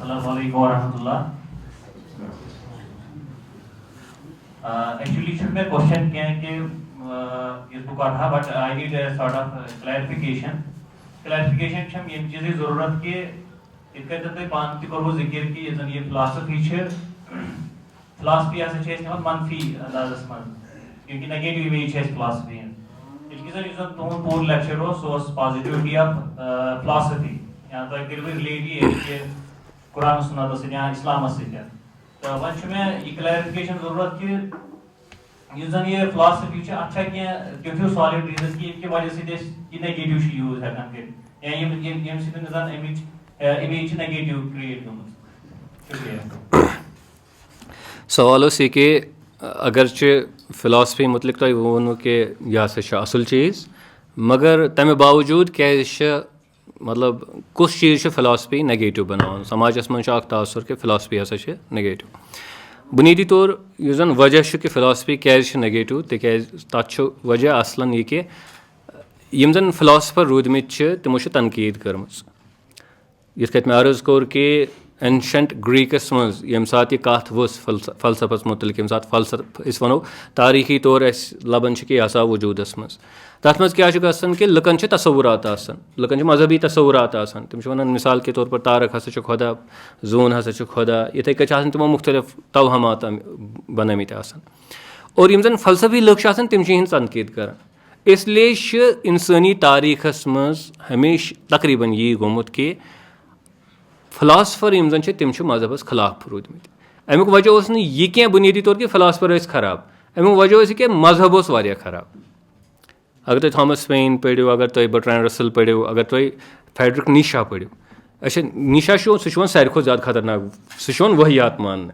Assalamualaikum warahmatullah. Actually, should my question is book but I need a sort of clarification. Clarification छम ये चीज़ें ज़रूरत के इनका जब तक पांच की करो जिक्र की ये philosophy छे philosophy ऐसे छे इसमें मनफी अंदाज़ में क्योंकि negative भी छे philosophy है इसकी जब इस तो पूर्ण lecture हो so positivity of philosophy यहाँ तो एक relate ही है कि कुरान सुना तो सिर्फ इस्लाम से क्या तो वंश में ये clarification ज़रूरत कि ये philosophy छे अच्छा क्यों solid reasons की इनके वजह से ये negative शी use है कंप्लीट या ये सिर्फ निज़ाम image negative create करना शुक्रिया सवाल उस कि अगर फिलासफी मुतलिक तुम वो कि यह हसा असल चीज़ मगर तमें बावजूद क्या मतलब कुछ चीज़ फिलासफी नेगेटिव बनान समाजस मन तासुर कि फिलासफी हसा नेगेटिव बुनियादी तौर यह जन वजह कि फिलासफी क्या नेगेटिव तथ वजह असलन यह कि यम जन फिलासफर रूदमित तमो तनकीद कर्म ये मे अर्ज कोर कि एंशंट ग्रीकस मज यम सात यह कथ वस फलसफस मुतलिक यम सात फलसफ वो तारीखी तौर लबन कि हसा वजूदस मज तथ मज क्या कि लुकन तसवुरात लुकन मजहबी तसवुरात तम वन मिसाल के तौर पर तारक हसा खुदा जून हसा खुदा इथे कन तमो मुख्तलिफ तवहमात बनमित और यम जन फलसफी लुक तम तनकीद कर इसलिए इंसानी तारीखस मज हमेश तकरीबन यी गोमुत कि फिलासफर यम जन तम मजहबस खिलाफ रूदमित अमुक वजह यह क्या बुनियादी तौर कि फिलासफर खराब अमुक वजह कि मजहब वारिया खराब अगर तुम थॉमस पेन पढ़ो अगर तुम बर्ट्रैंड रसल पढ़ो अगर तुम फ्रेडरिक नीशा पढ़ो अच्छा नीशा सह सारे खुद ज़्यादा खतरनाक सह वहियात मान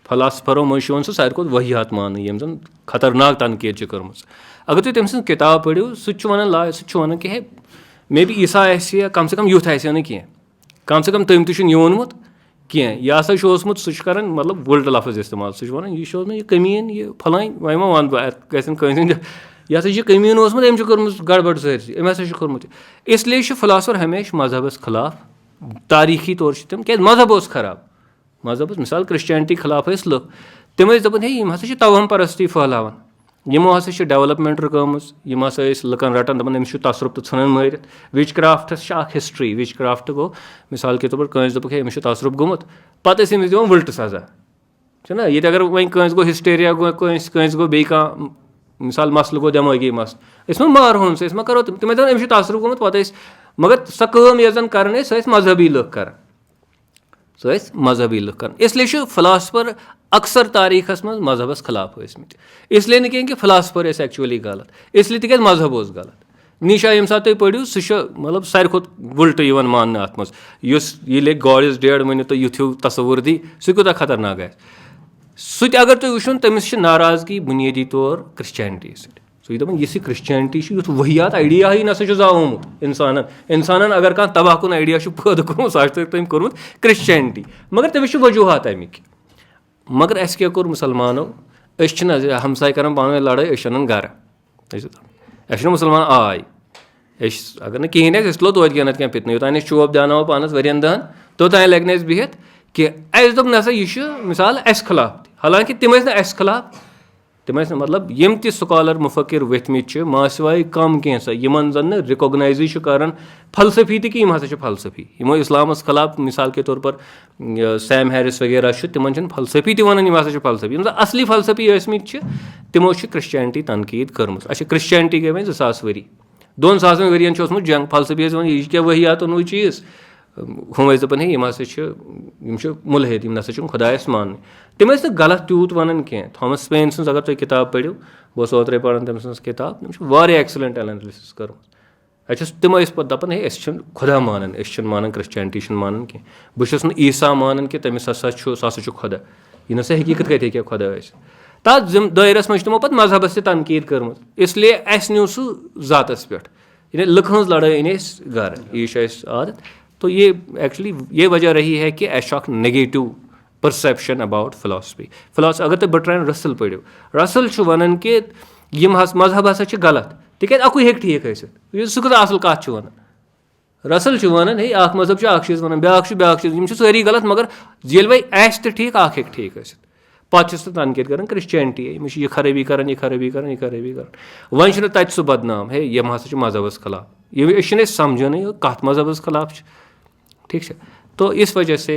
फिलासफरों मज सह सारे खुद वहियात मान यम जन खतरनाक तनकीद कर्म अगर तुम तम किताब पढ़ो सह वन कि मे बी ईसा कम से कम युथ आह कम से कम तम तह वोनमुत कह यह हसा सह कर मतलब उल्ट लफ्ज इस्तेमाल सह वन यह कमीन यह फलान वह मा वन बह यह हसा कमीन अम कर्म गड़बड़ सारी अम हसा कर्मुत इसलिए फिलासफर हमेशा मजहबस खिलाफ तारीखी तौर तम क्या मजहब खराब मजहब मिसाल क्रिश्चियनिटी खिलाफ लुक तम दपान हे यम हसा तवहम परस्ती फैलावान यमो हसा डेवलपमेंट रकम यम हसा लुकन रटान दपान अमिस तसरुफ तो इन मारित विच क्राफ्टस हिस्ट्री विच क्राफ्ट गो मिसाल के तौर पर दोप हे अमिस तसरुफ गोमुत पत अमिस दिवान उल्ट सजा ना ये अगर वह गो हिस्टेरिया गो गो बे मिसाल मसल गो दिमागी मसल मारहोन सह करो तम अमिस तसरुफ गोमुत पत मगर सह कम यह कर मजहबी लुक कर मजहबी लुक कर इसलिए फिलासफर अक्सर तारीखस मज मजहबस खिलाफ इसलिए न कि फिलासफर एक्चुअली गलत इसलिए तिक मजहब गलत नीशा यम सात पढ़ो सह मतलब सारे खुद उल्ट मान अत मज गॉड इज डेड वन तो युथ तस्वुर दी सह कूत खतरनाक सह अगर तुम वो तमिस नाराजगी बुनियादी तौर क्रिश्चियनिटी सह यह क्रिश्चियनिटी युथ वहियात आइडिया ही नसा जावमुत इंसान अगर कह तबाह कुन आइडिया पैदा कर्मुत सह तम कर्मुत क्रिश्चियनिटी मगर तमिस वजूहत अमिक मगर अस क्या कोर मुसलमानों हमसाय कर पान लड़ाई अन गर मुसलमान आय अगर कहें लो तोत क्या क्या पितन योतान चोप दियानो पानस वरियन दहन तोतान लगे बिहत कि अस दोप नसा यह मिसाल अस खिलाफ हालांकि तम अस खिलाफ तम मतलब यम त स्कॉलर मुफक्र वथमित मासवाई कम कैसा यमन जन रिकॉग्नाइज कर फलसफी कि हसा फलसफी यमो इस्लामस खिलाफ मिसाल के तौर पर सैम हैरिस वगैरह तिमन फलसफी वन हसा फलसफी यम असली फलसफी तमो क्रिश्चियनिटी तनकीद कर्म अच्छा क्रिश्चियनिटी गई 2000 वरी 2000 वरियन जंग फलसफी यह क्या वहियात वो चीज़ हम दपान हे हसा मुलहिद नसा खुदायस मान तम गलत तूत वन कह थॉमस पेन सज अगर तुम किताब पढ़ो बस ओत्रे पढ़ान तम सज किताब तम एक्सलेंट एनालिसिस कर अच्छा तम पे दपान हे खुदा मान मान क्रिश्चियनिटी मान कह बहुत ईसा मान कि तमिस हसा खुदा यह नसा हकीकत कत हे खुदा तथ दायरस मज तमो पे मजहबस तनकीद कर्म इसलिए अस न्यू सह जातस पे लुक हज लड़ाई अन गर यह आदत तो ये एक्चुअली ये वजह रही है कि अक नेगेटिव परसेप्शन अबाउट फिलासफी अगर तुम बर्ट्रैंड रसल पढ़ो रसल वन कि मजहब हसा गलत तिक अकु हे ठीक सह कूत असल कत वन रसल वन हे अख मजहब अख चीज़ वन ब्या चीज़ सारी गलत मगर ये वही आस तो ठीक अख हेक ठीक पे तनकीद कर क्रिश्चियनिटी यह खराबी कर यह खराबी कर यह खराबी कर वन तत सह बदनाम हे यम हसा मजहबस खिलाफ यह समझान कत मजहबस खिलाफ ठीक है। तो इस वजह से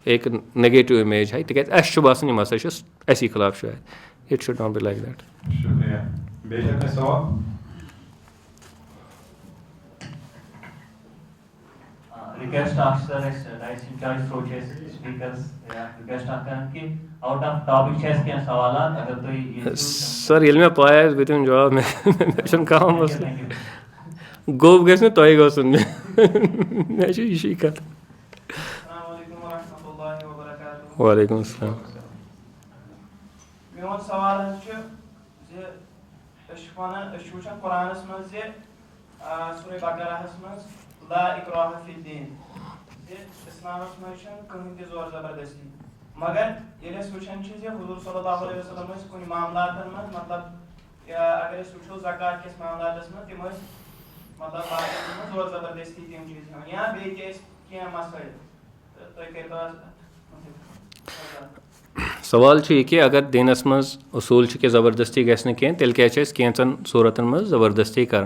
एक नेगेटिव इमेज है तिक बासान यम हसा असी खिलाफ शायद it should not be like that. Request sir dais incharge सोचे स्पीकर्स रिक्वेस्ट कि आउट ऑफ टॉपिक क्या सवाल अगर तो सर ये मैं पाया बह दिन जवाब मे काम गोब गस तह गसन मे यही कत। वालेकुम अस्सलाम। मेन सवाल वन कुरानस मज सूरह बकराहस मज ला इकराह फिद्दीन इस्लामस मज कहीं ति जोर जबरदस्ती मगर ये वुचान हुजूर सल्लल्लाहु अलैहि वसल्लम कुन मामलातन मज मतलब अगर वो ज़कात किस मामलातस मज तिम मतलब जोर जबरदस्ती तम चीज या बे मसइल तुम करो सवाल यह कि अगर दीनस मज उसूल कि ज़बरदस्ती गि तेल कैंचन सूरतन मज ज़बरदस्ती कर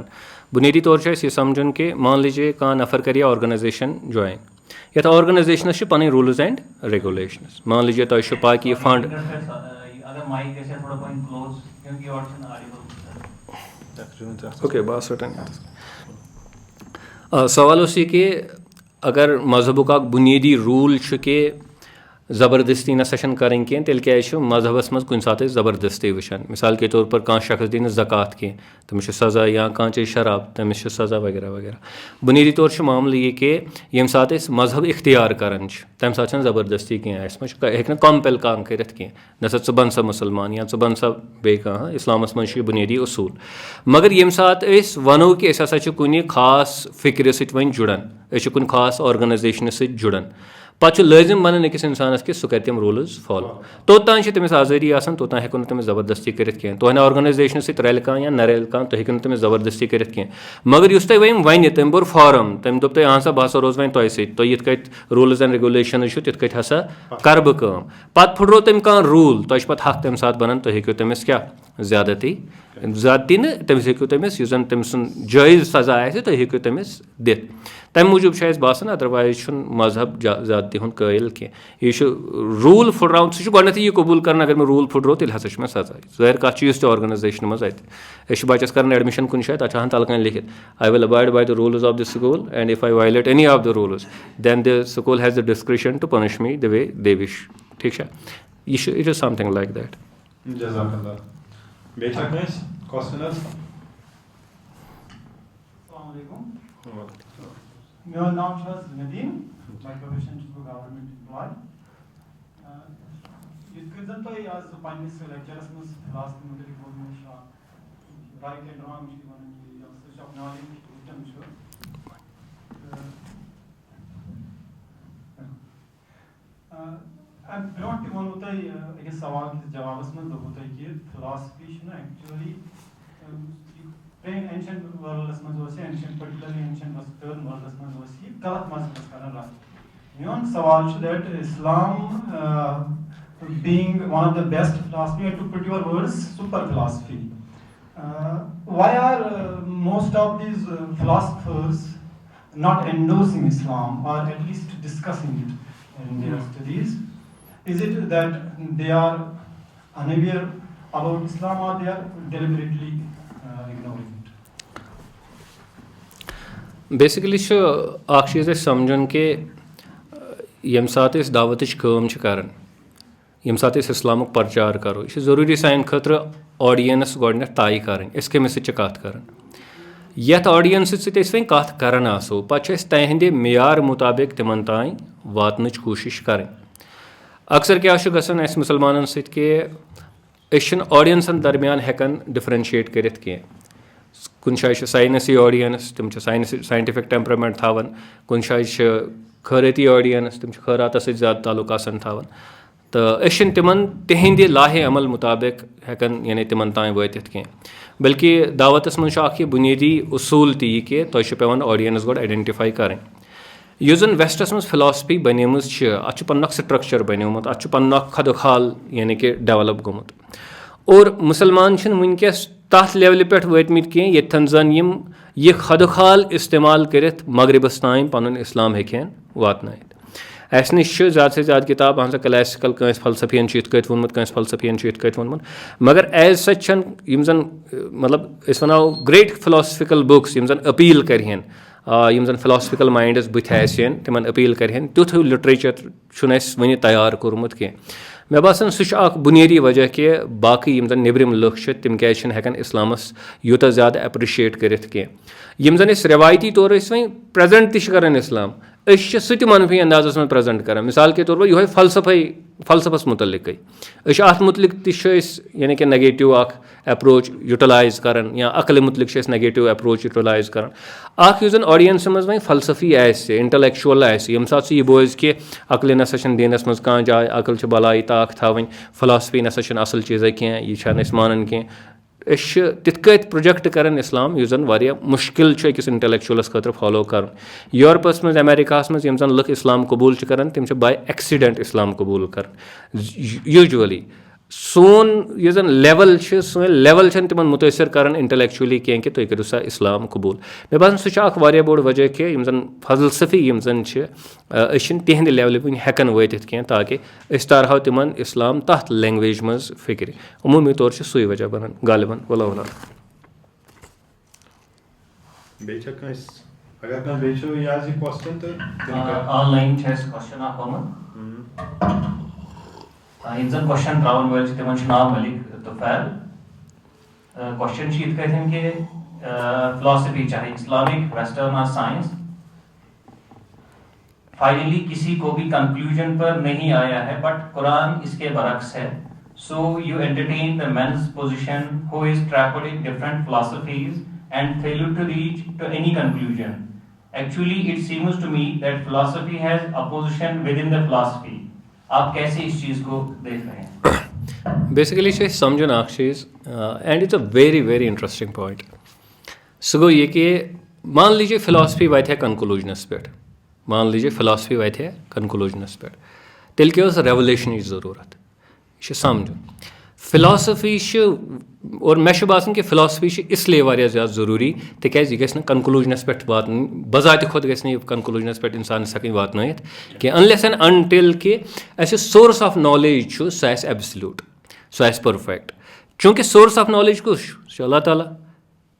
बुनियादी तौर यह समझन कि मान लीजिए कह नफर कर ऑर्गनाइजेशन ज्वाइन ये ऑर्गनाइजेशन पन रूल्स एंड रेगुलेशन मान लीजिए तुम पा कि फंड ओके बस सवाल यह कि अगर मजहबुक बुनियादी रूल कि ज़बरदस्ती नसा करें कह तेल क्या मजहबस मज कुछ सात ज़बरदस्ती वुचान मिसाल के तौर पर कह शख्स दी ज़कात कह तमिस सज़ा या कह चे शराब तमिस सज़ा वगैरह वगैरह। बुनियादी तौर मामल यह कि यम सात मजहब इख्तियार करान तम सात ज़बरदस्ती कह हे कॉम्पेल कह कर नसा च बन सा मुसलमान या च बन सा बे कह इस्लामस मज बुनियादी उसूल मगर यम सात वनो कि हसा कुन खास फिक्र वन जुड़ान कुन खास ऑर्गनाइजेशन जुड़ान पे लाजिम बन अकिस इंसानस कि सह कर तम रूल्स फॉलो तोतान तमिस आज़ादी तोतान हेको तमिस ज़बरदस्ती कर तुहन ऑर्गनाइजेशन सत रल कह या न रल कह तुम हेको तमिस ज़बरदस्ती कर मगर उस तुम वन तम बोर फॉर्म तम दोप तुम हाँ बह रोज वन तुह सत यथ कट रूल्स एंड रेगुलेशन तिथ कट हसा कर बह कम पे फुटरो तम कह रूल तुह पे हक तम सात बनन तुम हेको तमिस क्या ज्यादती न तमिस हेको तमिस जन तम सुन जायज़ सज़ा आए तुम हेको तमिस दित तम मूजूब बासान अदरवाइज मजहब ज्यादती हूँ कायल कह यह रूल फुटराउन सह गो यह कबूल कर अगर मैं रूल फुटरो तेल हसा मे सजा जाहिर कत चीज़ ऑर्गनाइजेशन मज बच्चस कर एडमिशन कुछ जाए तक तलकन लिखित I will abide by the rules of the school and if I violate any of the rules then the school has the discretion to punish me the way they wish ठीक है यह it is something like that. मेरा नाम Nadeem my profession government employ जन तुम आज पन्निस लेक्चरस मज फिलॉसफी मुतलिक बोलन राइट एंड रॉन्ग वन अपनावन ब्रोह तक वो तुम अकिस सवाल किस जवाबस मज दोपो कि फिलॉसफी एक्चुअली एंशिएंट वर्ल्डस मज ancient particularly ancient western worlds मज गलत मजहबस कर रन मेन सवाल that Islam being one of the best philosophy, to put your words, super philosophy. Why are most of these philosophers not endorsing Islam or at least discussing it in their studies? Is it that they are unaware about Islam or they are deliberately ignoring it? Basically चीज़ समझन कि यम सात दावत काम कर यम सात इस्लामुक प्रचार करो यह ज़रूरी सान खतर ऑडियंस गोडनेथ तय कर कमिस कत कर यथ ऑडियंस सत कत करान आसो पे तहद मेयार मुताबिक तिमन तान वातन कोशिश करें। अक्सर क्या गसान मुसलमान सत कि ऑडियंसन दरमियान हेकन डिफरेंशिएट करित कह कुछ जाए साइंसी ऑडियंस तम साइंटिफिक टेम्परामेंट थावन कुछ जाए खैराती ऑडियंस तम खैरात ज़्यादा ताल्लुक थावन तो तिमन तिहंद लाहे अमल मुताबिक हेकन यानी तिमन तान वातित कह बल्कि दावतस मज बुनियादी उसूल ती कि तुम पेवान ऑडियंस गोड आइडेंटिफाई करें यु जन वेस्टस मज फिलॉसफी बनेम अत पन्न स्ट्रक्चर बनेमुत अत पन्न खदखाल यानी कि डेवलप गोमुत और मुसलमान वनकस तथ लेवल पे वतमित कह ये जन यह खदखाल इस्तेमाल कर मगरबस तान पन इस्लाम हेन वात अस नश ज़्यादा से ज़्यादा किताब हम क्लासिकल कंस फलसफियन ये वोनमुत कंस फलसफियन ये वोनमुत मगर एज सच जन मतलब वनो ग्रेट फिलोसफिकल बुक्स जन अपील करहन जन फिलोसफिकल माइंडस बुथ आसन तिमन अपील करहन तुथ लिटरेचर वन तैयार कोर्मुत कह मे बासान सह बुनियादी वजह कि बाकी जन नेबरिम लुक तम क्या हेकान इस्लामस यूत ज़्यादा एप्रिशिएट करित कह जन रिवायती तौर वह प्रेजेंट तरान इस्लाम सह मनफी अंदाजस में प्रेजेंट कर मिसाल के तौर पर यह फलसफस मुतलिक अत मुतलिक यानी कि नेगेटिव अप्रोच यूटिलाइज कर या अकल मुतलिक नेगेटिव अप्रोच यूटिलाइज कर जन ऑडियंस मज वह फलसफी इंटेलेक्चुअल यम सात यह बोज कि अकल नसा दीनस मज कह जाए अकल बलाई ताक थवन फिलॉसफी नसा असल चीज़ कह यह मानन कह तित प्रोजेक्ट कर इस्लाम यह जन वारिया मुश्किल अकिस इंटेलेक्चुअलस खतर फॉलो कर यूरोपस मज अमेरिकास मज यम जन लुक इस्लाम कबूल कर तम बाय एक्सीडेंट इस्लाम कबूल कर यूजुअली सोन यह जन लेवल सोन लेवल तिम मुतासर कर इंटेलेक्चुअली कह कि तुम करो सा इस्लाम कबूल मे बान सह बोड़ वजह कि जन फलसफी जन तिहंद लेवल वन हेकन वातित कह ताकि तारहो तिमन इस्लाम तथ लैंग्वेज मज फिक्र अमूमी तौर सही वजह बनान गालिबन वल्लाहु ऑनलाइन क्वेश्चन आमत यम जन क्वेश्चन त्रावन वल तिमन नाम मलिक तुफैल क्वेश्चन ये कि फिलॉसफी चाहे इस्लामिक वेस्टर्न और साइंस फाइनली किसी को भी कंक्लूजन पर नहीं आया है बट कुरान इसके बरक्स है so you entertain the men's position who is trapped in different philosophies and fail to reach to any conclusion actually it seems to me that philosophy has opposition within the philosophy आप कैसे इस चीज़ को देख रहे हैं basically समझन चीज़ and it's a very very interesting point सह गो ये कि मान लीजिए फिलॉसफी वात कंक्लूजनस पे मान लीजिए फिलॉसफी वात कंक्लूजनस पे तेल क्या रेवोल्यूशन ज़रूरत यह समझ फिलॉसफी और मे बासान कि फिलॉसफी इसलिए वारिया ज़्यादा ज़रूरी तिकाज यह गई कंक्लूजनस पे वात बजात खुद गई कंक्लूजनस पे इंसान हेकन वात कि अनलेस एंड अनटिल कि सोर्स ऑफ नॉलेज सह एब्सल्यूट सह परफेक्ट चूँकि सोर्स ऑफ नॉलेज कुछ अल्लाह ताला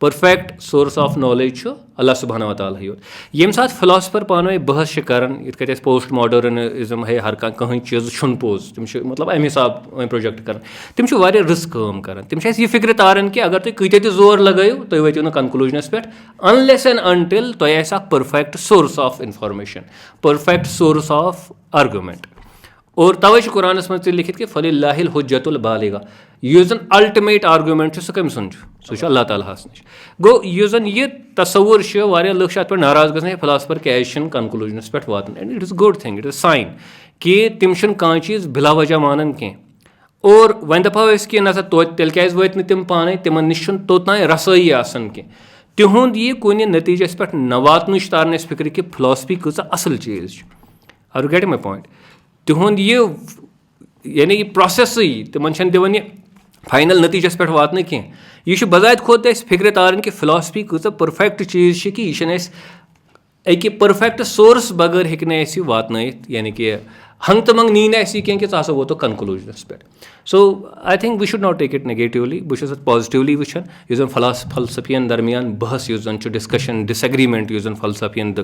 परफेक्ट सोर्स ऑफ नॉलेज अल्लाह सुब्हानहु व तआला योत यम सात फिलॉसफर पान बहस कर पोस्ट मॉडर्निज्म है हर कहीं चीज़ छुन पोज तम मतलब अमे हिसाब प्रोजेक्ट कर तम रिस्क काम कर तम यह फिक्र तारन कि अगर तुम कत जोर लगायो तुम वतिव ना कंक्लूजनस पे अनलेस एंड अनटिल तुम perfect source of information perfect source of argument और तवे कुरानस मज लिखित कि फलिल्लाहिल हुज्जतुल बालिगा यह जन अल्टीमेट आर्गुमेंट सह कम सुन सह अल्लाह ताला नश गो यह जन यह तस्वुर लुक अत पे नाराज गए फिलॉसफर क्या कंक्लूजनस पे वातन and it is good thing it is sign कि तम कह चीज़ बिला वजह मानन कह और वन दपा कि ना तेल क्या वत तम पान तिमन नश तोतान रसोई आसन कह तिहुंद यह कुन नतीजस पे न वातन तारन फिक्र कि फिलॉसफी कच असल चीज़ आर गेट माई पॉइंट तिहुंद यह यानी यह प्रोसेस तिमन दिवन यह फाइनल नतीजस पे वातन कह यह बजात खुद फिक्र तारन कि फिलॉसफी कच परफेक्ट चीज़ कि यह अकि परफेक्ट सोर्स बगैर हे वातन यानी कि हंग तो मंग नी कह कि सा वोतो कंक्लूजनस पे so I think we should not take it negatively बहुत पॉजिटिवली वुचान यह जन फलसफियन दरमियान बहस जन डिस्कशन डिसएग्रीमेंट जन फलसफियन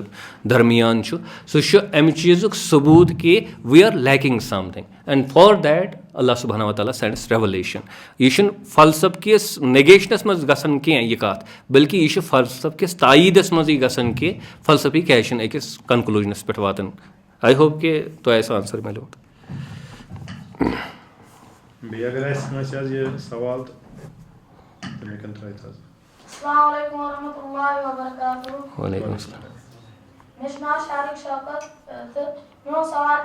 दरमियान सह अमि चीज़ सबूत कि we are lacking something and for that Allah सुब्हानहु व तआला सेंड्स रेवलेशन यह फलसफ किस नेगेशनस मज गसन कह यह कत बल्कि यह फलसफ किस तायीदस मज गसन कि फलसफी क्या अकिस कंक्लूजनस पे वातन आई होप कि तो आंसर मिलो सवाल वालेकुम अस्सलाम शारिक शौकत तो मो सवाल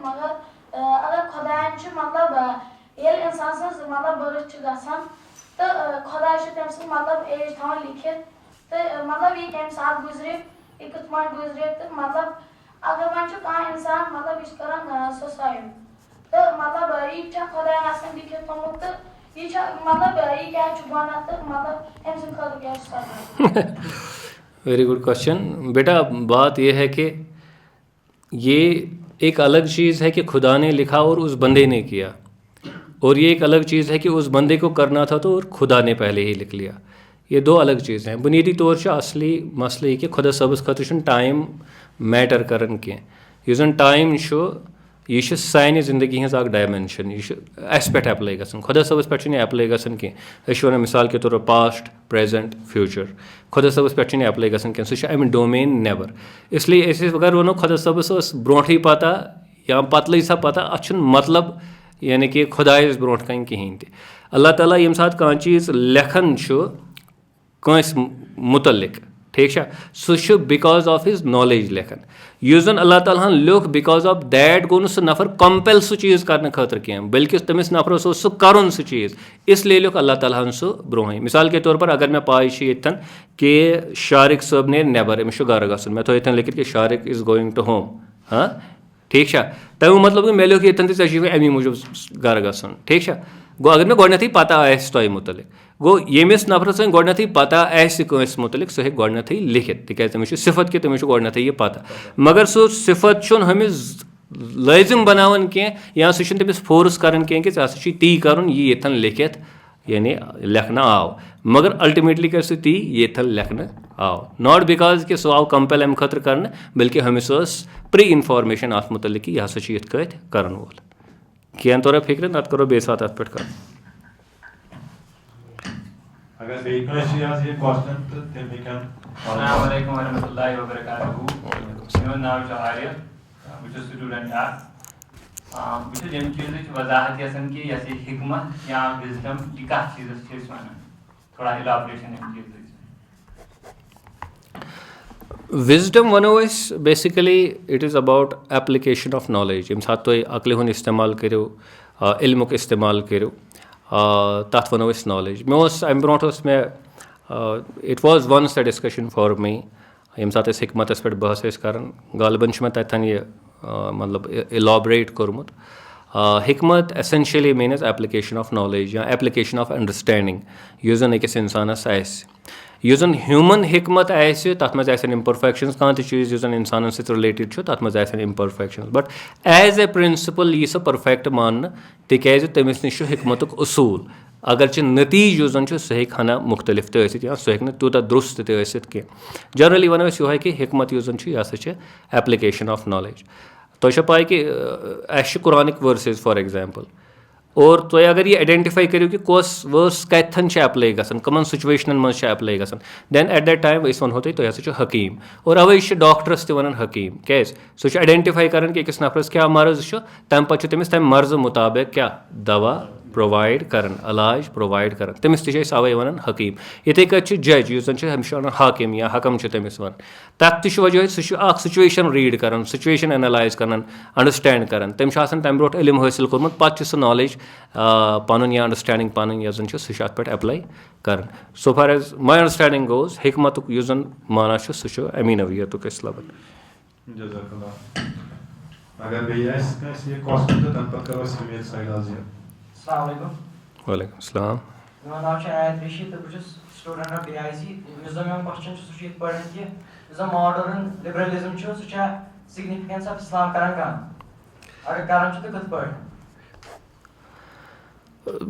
मगर अगर खुदायन मतलब ये इंसान मतलब बरुच गसान तो खुदा तम सद मतलब एज थवान लिखित तो मतलब ये कम साथ गुजरे ये कत मान गुजरे तो मतलब अगर वन कह इंसान मतलब इस करान सुसाइड तो मतलब ये खुदा लिखित थोमुत तो ये मतलब ये क्या बना तो मतलब अम सद खुद क्या वेरी गुड क्वेश्चन बेटा। बात यह है कि ये एक अलग चीज़ है कि खुदा ने लिखा और उस बंदे ने किया, और ये एक अलग चीज़ है कि उस बंदे को करना था तो और खुदा ने पहले ही लिख लिया। ये दो अलग चीज़ हैं। बुनियादी तौर पर असली मसले कि खुदा सबस खतर टाइम मैटर करन कह युस टाइम यह सानि जिंदगी हज डायमेंशन यह अस पे एप्लाई गसन खुदा सबस पे एप्लाई गसन कह वन मिसाल के तौर पर पास्ट प्रेजेंट फ्यूचर खुदा सबस पे एप्लाई गसन कह सह डोमेन नेबर। इसलिए अगर वनो खुदा सबस ब्रोंठ पता या पत लग सा पता अत मतलब यानी कि खुदायस ब्रोंठ कन कहें ते अल्लाह ताला यम साथ कह चीज़ लेखन कंस मुतलिक ठीक है सह बिकॉज ऑफ हिज नॉलेज लेखन युस जन अल्लाह ताला लिख बिकॉज ऑफ दैट गो सह नफर कंपेल सह चीज़ करने खतर कह बल्कि तमिस नफरस सह कर सह चीज़ इसलिए लिख अल्लाह ताला सह ब्रोह। मिसाल के तौर पर अगर मे पाई यन कि शारिक सब ने नेबर अमिस गर गसन मे थो यन लिखित कि Shariq is going to home हाँ ठीक है तमें मतलब मे लिख यन तो अमी मूजूब गर गसन ठीक है गो अगर मे गोडनथी पता आस तय मुतलिक गो यमिस नफरस गोडनथी पता आस मुतलिक सह गोडनथी लिखित तिकाज तमिस सिफत कि तमिस गोडनथी यह पता मगर सो सिफत हमिस लाजिम बनावन कह या सह तमिस फोर्स करन कह कि ती ती करन यह यथन लिखित यानी लेखना आव मगर अल्टीमेटली कर ती यथन लेखना आव नॉट बिकॉज कि सह आव कंपेल अम खतर कर बल्कि हमिस प्री इन्फॉर्मेशन अत मुतलिक कि यह यथ कत करन वोल कह तोरा फिक्र नत करो बे साथ अत पे कर अगर बेकनस आज ये क्वेश्चन तो तेल में क्या अस्सलाम वालेकुम व रहमतुल्लाहि व बरकातहू मेरा नाम है आर्य बस स्टूडेंट बस यम चीज़ वजाहत यसन कि यह हिकमत या विजडम यह कत चीज़ वन थोड़ा इलाबरेशन यम चीज़ विजडम वनो basically it is about application of knowledge यम साथ तुम अकल हुन इस्तेमाल करो इल्मुक इस्तेमाल करो तथ वनो नॉलेज मे अम ब्रोट मे it was once a discussion for me यम साथ हिकमतस पे बहस कर गालबन मे तथन यह मतलब इलाबरेट कोर्मुत हिकमत essentially means application of knowledge या एप्लीकेशन ऑफ अंडरस्टैंडिंग युस जन अकिस इंसानस युस जन ह्यूमन हिकमत तथ मज इम्परफेक्शंस कह चीज़ युस जन इंसान सहित रिलेटेड तथ मज imperfections but as a principle यी सह परफेक्ट मान तिकाज तमिस निश हिकमतुक उसूल अगर नतीज युस जन सह हना मुख्तलिफ या सह हेक तूता दुरुस्त कह जनरली वनो यह कि हिकमत युस जन यह हसा एप्लीकेशन ऑफ नॉलेज तुम पाई कि कुरानिक वर्सेस फॉर एग्जाम्पल और तुम अगर ये आइडेंटिफाई करो कि कस वर्स कतन एप्लाई गसन कमन सिचुएशन मज एप्लाई गसन देन एट दैट टाइम वो तुम हसा हकीम और अवे डॉक्टरस तन हकीम क्या सह आइडेंटिफाई कर कि अकिस नफरस क्या मर्ज तम पे तमिस तम मर्ज मुताबिक क्या दवा प्रोवाइड कर इलाज प्रोवाइड कर तमिस तवे वन हकीम इथे कट जज युस जन हाकिम या हकम तमिस वन तथ वजह सह सिचुएशन रीड कर सिचुएशन एनालाइज कर अंडरस्टैंड कर तम तम ब्रो इलम हासिल कोर्मुत पे सह नॉलेज पन या अंडरस्टैंडिंग पन यह सह पे अप्लाई कर so far as my understanding goes हिकमत युस जन माना सह अमी नवीयत लबन अगर ये क्वेश्चन तो तन पर करो समीर साइड वालेकुम अस्सलाम मेरा नाम है आयत ऋषि तो बस स्टूडेंट ऑफ बीआईसी युस मेरा क्वेश्चन सह ये पढ़न कि युस मॉडर्न लिबरलिज्म सह सिग्निफिकेंस ऑफ इस्लाम करन अगर करन तो कत पढ़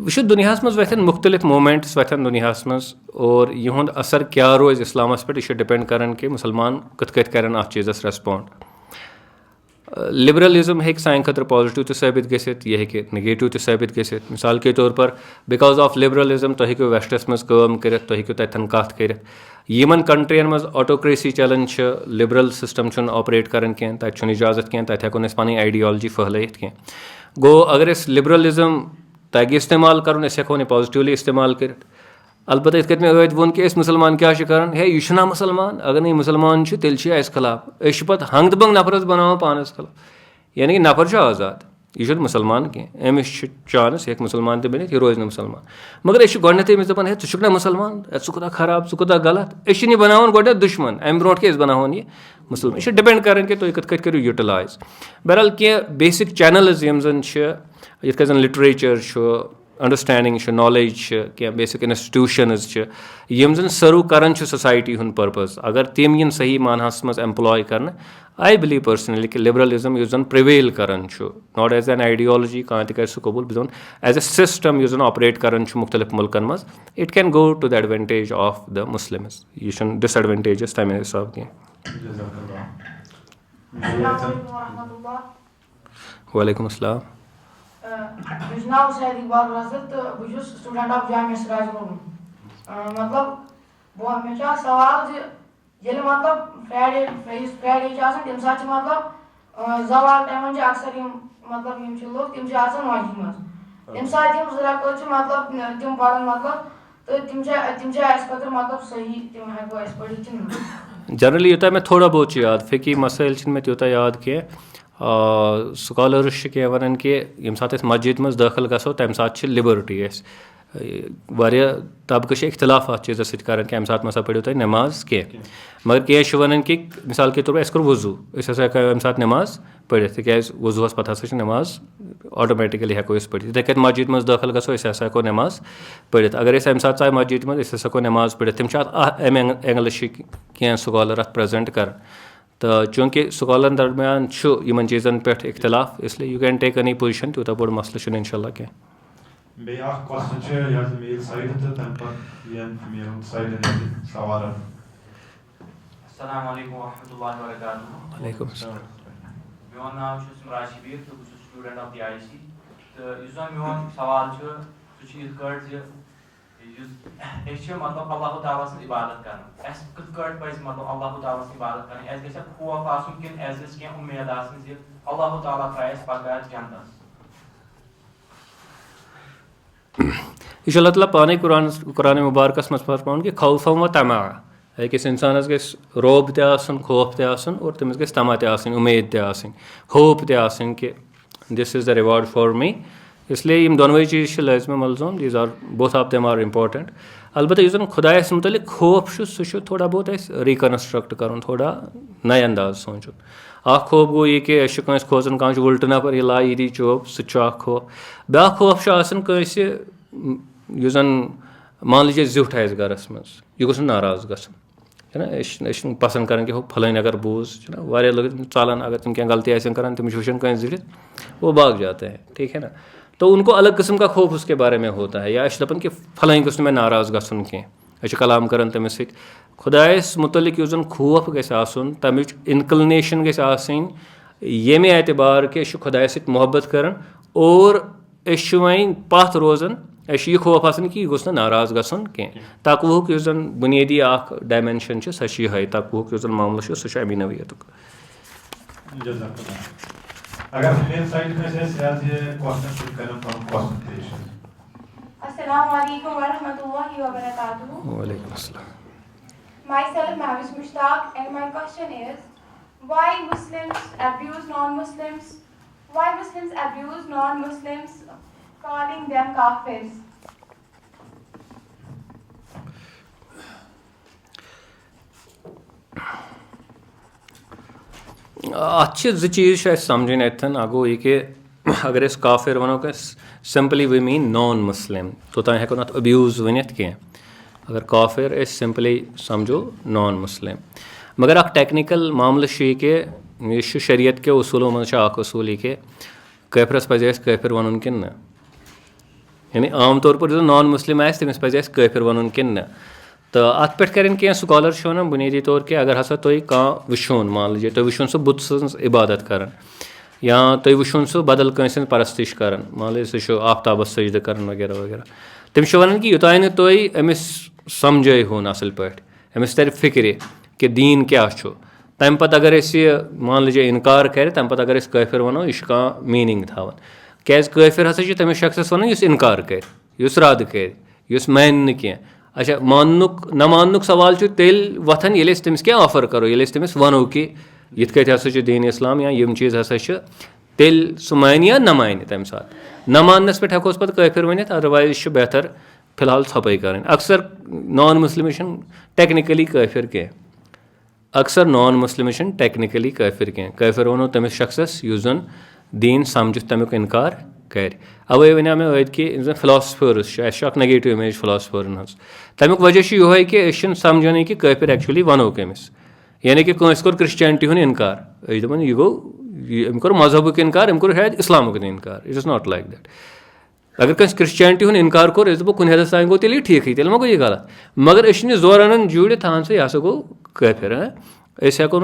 वह दुनियास मज वथन मुख्तलिफ मूवमेंट्स वथन दुनियास मज और यहुंद असर क्या रोज इस्लामस पे यह डिपेंड कर कि मुसलमान कत कर अत चीज़स रेस्पॉन्ड लिबरलिज्म हेक सान खतर पॉजिटिव तो साबित गसित यह हेके नेगेटिव तो साबित गसित मिसाल के तौर पर बिकॉज ऑफ लिबरलिज्म तुम हेको वेस्टस मज काम कर तुम हेको तथन कत कर यमन कंट्रियन मज ऑटोक्रेसी चलन लिबरल सिस्टम ऑपरेट कर कह तक इजाजत कह तथ हेको पी आइडियालजी फहलत कह गो अगर लिबरलिज्म तक इस्तेमाल कर हेको पॉजिटिवली इस्तेमाल कर अलबत्त इत मे इत वो कि मुसलमान क्या कर है यह ना मुसलमान अगर नहीं मुसलमान तेल खिलाफ पे हंगत बंग नफरस बनान पानस खिलाफ यानी कि नफर आज़ाद यह मुसलमान कह अमिस चांस यह मुसलमान तह बनित यह रोज मुसलमान मगर अस गोडनेथ अमिस दपान है षुक ना मुसलमान षु कोता खराब षु कोता गलत अस बनान गोडनेथ दुश्मन अमि ब्रोट क्या बनान यह मुसलमान यह डिपेंड कर कि तुम कत करो यूटिलाइज बहरहाल कह बेसिक चैनल्स यम जन यथ कन लिटरेचर अंडरस्टैंडिंग नॉलेज क्या बेसिक इंस्टीट्यूशनज यम जन सर्व करान सोसाइटी हुंद पर्पज अगर तम इन सही मानहस मज एम्प्लॉय कर आई बिलीव पर्सनली कि लिबरलिज्म युस जन प्रिवेल करान नॉट एज एन आइडियोलॉजी कह तक सह कबूल बह एज ए सिस्टम युस जन ऑपरेट करान मुख्तलिफ मुल्कन मज it can go to the advantage of the Muslims यह डिसएडवांटेजेस तमे हिसाब कह वालेकुम अस्सलाम नाव सैद इकबाल रजत तो बहुत स्टूडेंट ऑफ जामिया सिराज मतलब मे सवाल मतलब फ्राइडे तम सात मतलब जवाल टाइम अक्सर मतलब लोग तम मस्जिद मज तम सात मतलब तम पढ़ान मतलब तो तम मतलब सही तम हेको पढ़ी जनरली यूत मे थोड़ा बहुत याद फ़िकी मसाइल मे तूत याद कह स्कॉलर्स कह वन कि यम सात मस्जिद मज दाखिल गो तम सात लिबर्टी वारिया तबक़ इख्तिलाफ अत चीज़ सर कि अमि सात मसा पढ़ो तुम नमाज कह मगर कह वन कि मिसाल के तौर पर कर वजू अस अमि सात नमाज पढ़ तिक वजूस पत् हसा नमाज ऑटोमेटिकली हेको पढ़ इथे कन मस्जिद मज दाखिल गो अस हेको नमाज पढ़ अगर अमि सात आए मस्जिद मज अस हेको नमाज पढ़ तम अमि एंगल कह स्कॉलर अत प्रेजेंट कर तो चूँकि स्कॉलर दरमियान इन चीज़न पे इख्तिलाफ इसलिए you can take any position तूत बोड़ मसल इंशाल्लाह कह वालेकुम मेन नाम सिमराज शबीर तो बहुत स्टूडेंट ऑफ द IIC तो मेन सवाल मतलब अल्लाह ताला सं इबादत कर कत मतलब अल्लाह ताला सं इबादत कर खौफ आसन कि क्या उम्मीद आसन ज अल्लाह ताला त्राय पगह जन्नत यह अल्लाह ताला पाने कुरान मुबारकस मज फरमान कि खौफम व तमा अकिस इंसानस गि रोब तन खौफ तन और तमिस गि तमा तन उम्मीद तन होप तन कि this is the reward for me इसलिए यम दोनवे चीज़ लाजम मलजूम these are both of them are important अलबत्ता युस खुदायस मुतलिक खौफ सह थोड़ा बहुत रिकनस्ट्रक्ट कर थोड़ा नए अंदाज सोचुन खौफ गो यह कि कंस खोजन कह उल्ट नफर यह ला दी चोप सह खौफ ब्या खौफ यह जन मान लीजिए जुट आस गरस मज यह गोस नाराज गसन है ना पसंद कर कि फलान अगर बूज है ना लोग चालान अगर तुम क्या गलती आसन कर तुम वुचन कह जिड़ित वो भाग जाते हैं ठीक है ना तो उनको अलग किस्म का खौफ उसके बारे में होता है या दपान कि फलान गस मैं नाराज गसन कह कलाम कर तमिस सत खुदायस मुतलिक युस खौफ गसन तमिच इनक्लिनेशन येमे एतबार कि खुदायस सत मोहब्बत कर और वह पथ रोजान यह खौफ आसन कि यह गोस नाराज गसन कह तकवुक युस बुनियादी डायमेंशन सह यह तकवुक युस मामला सह अमी नवीयत अगर मेन साइड में से ये क्वेश्चन शुरू करें फ्रॉम कंसंट्रेशन अस्सलाम वालेकुम व रहमतुल्लाहि व बरकातुहू वालेकुम अस्सलाम Myself Mahvis Mushtaq and my question is why Muslims abuse non-Muslims calling them kafirs अच्छे जो चीज़ समझन अतन गो यह कि अगर काफिर वनो कि simply we mean non Muslim तोतान हेको अत अब्यूज़ वनित कह अगर काफिर सिंपली समझो नॉन मुस्लिम मगर टेक्निकल मामल यह कि यह शरीयत के उसूलों मज उसूल यह कि काफिरस पज काफिर वन कि यानी आम तौर पर जो नॉन मुस्लिम तमिस पज काफिर वन कि तो अत पे करें क्या स्कॉलर वन बुनियादी तौर कि अगर हसा तुम कह वुन मान लीजिए तुम वुन सह बुत सज इबादत कर या तुम वुन सह बदल कंस परस्तिश कर मान लीजिए सह आफ्ताबस सजद कर वगैरह वगैरह तम वन कि योतान तुम अमिस समझे होन असल पे अमिस तर फिक्र कि दीन क्या तम पत अगर मान लीजिए इनकार कर तम पत अगर काफिर वनो यह कह मीनिंग थान क्या काफिर हसा तमिस शख्स वन इनकार कर रद्द कर मान न कह अच्छा मानुक न मानुक सवाल तेल वथन ये तमिस क्या ऑफर करो ये तमिस वनो कि यथ कत हसा दीन इस्लाम या यम चीज़ हसा तेल सु मानि या न मानि तमि साथ न मानस पे हेकोस पत काफिर वनित अदरवाइज बेहतर फिलहाल छपई करें अक्सर नॉन मुस्लिम टेक्निकली काफिर कह अक्सर नॉन मुस्लिम टेक्निकली काफिर कह काफिर वनो तमिस शख्सस युस जन दीन समझ तमिक इनकार कर अवे वन मे अद कि फिलासफर्स नेगेटिव इमेज फिलासफरन हज तमिक वजह यह कि समझान कि काफिर एक्चुअली वनो कमिस यानी कि कंस कोर क्रिश्चियनिटी हुन इनकार दपन यह गो अम कोर मजहबुक इनकार अम कोर शायद इस्लामुक इनकार it is not like that अगर कंस क्रिश्चियनिटी हुन इनकार कोर दपो कुन हदस तान गो तेल ठीक तेल मा गो यह गलत मगर अ जोर अनान जुड़ित हान सा यह हसा गो काफिर हेको